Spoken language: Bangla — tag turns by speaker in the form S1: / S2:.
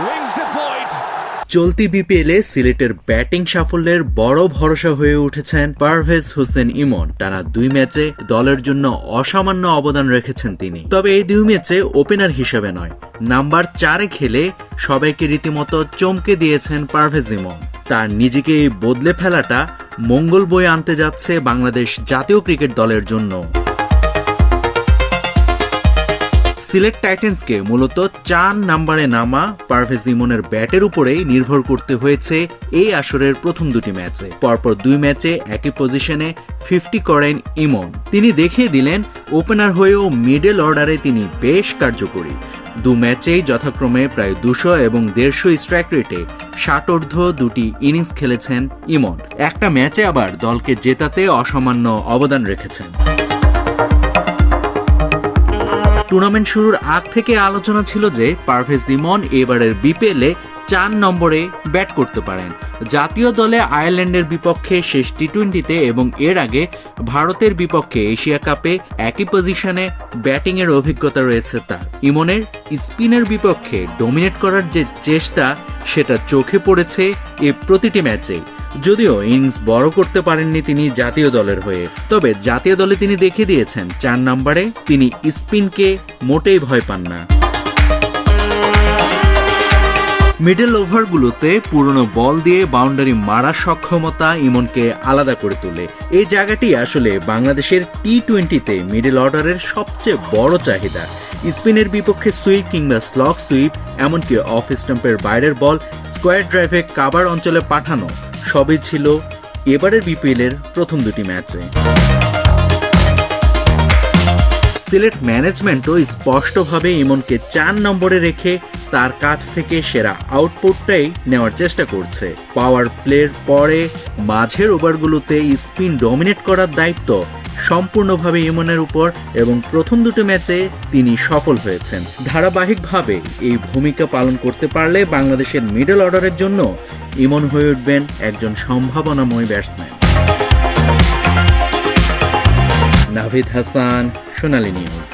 S1: Wings deployed.
S2: চলতি বিপিএলে সিলেটের ব্যাটিং সাফল্যের বড় ভরসা হয়ে উঠেছেন পারভেজ হোসেন ইমন। টানা 2 ম্যাচে দলের জন্য অসামান্য অবদান রেখেছেন তিনি। তবে এই 2 ম্যাচে ওপেনার হিসেবে নয়, নাম্বার 4-এ খেলে সবাইকে রীতিমতো চমকে দিয়েছেন পারভেজ ইমন। তার নিজেকে এই বদলে ফেলাটা মঙ্গল বয়ে আনতে যাচ্ছে বাংলাদেশ জাতীয় ক্রিকেট দলের জন্য। সিলেট টাইটান্সকে মূলত 4 নম্বরে নামা পারভেজ ইমনের ব্যাটের উপরেই নির্ভর করতে হয়েছে এই আসরের প্রথম 2টি ম্যাচে। পরপর 2 ম্যাচে একই পজিশনে 50 করেন ইমন। তিনি দেখিয়ে দিলেন ওপেনার হয়েও মিডল অর্ডারে তিনি বেশ কার্যকরী। 2 ম্যাচেই যথাক্রমে প্রায় 200 এবং 150 স্ট্রাইক রেটে 60 2টি ইনিংস খেলেছেন ইমন। একটা ম্যাচে আবার দলকে জেতাতে অসামান্য অবদান রেখেছেন। টুর্নামেন্ট শুরুর আগ থেকে আলোচনা ছিল যে পারভেজ ইমন এবারের বিপিএলে 4 নম্বরে ব্যাট করতে পারেন। জাতীয় দলে আয়ারল্যান্ডের বিপক্ষে শেষ টি-20তে এবং এর আগে ভারতের বিপক্ষে এশিয়া কাপে একই পজিশনে ব্যাটিংয়ের অভিজ্ঞতা রয়েছে তার। ইমনের স্পিনের বিপক্ষে ডমিনেট করার যে চেষ্টা সেটা চোখে পড়েছে এই প্রতিটি ম্যাচে। যদিও ইনিংস বড় করতে পারেননি তিনি জাতীয় দলের হয়ে, তবে জাতীয় দলে তিনি দেখিয়ে দিয়েছেন 4 নম্বরে তিনি স্পিনকে মোটেই ভয় পান না। মিডল ওভারগুলোতে পুরনো বল দিয়ে বাউন্ডারি মারার সক্ষমতা ইমনকে আলাদা করে তোলে। এই জায়গাটি আসলে বাংলাদেশের টি-20তে মিডল অর্ডারের সবচেয়ে বড় চাহিদা। স্পিনের বিপক্ষে সুইপ কিংবা স্লগ সুইপ, এমনকি অফ স্টাম্পের বাইরের বল স্কোয়ার ড্রাইভে কাভার অঞ্চলে পাঠানো সবই ছিল এবারের বিপিএলের প্রথম 2টি ম্যাচে। সিলেট ম্যানেজমেন্টও স্পষ্টভাবে ইমনকে 4 নম্বরে রেখে তার কাছ থেকে সেরা আউটপুটটাই নেওয়ার চেষ্টা করছে। পাওয়ার প্লের পরে মাঝের ওভারগুলোতে স্পিন ডমিনেট করার দায়িত্ব সম্পূর্ণভাবে ইমনের উপর এবং প্রথম 2টি ম্যাচে তিনি সফল হয়েছেন। ধারাবাহিকভাবে এই ভূমিকা পালন করতে পারলে বাংলাদেশের মিডল অর্ডারের জন্য ইমন হয়ে উঠবেন একজন সম্ভাবনাময় ব্যাটসম্যান। নাভিদ হাসান, সোনালী নিউজ।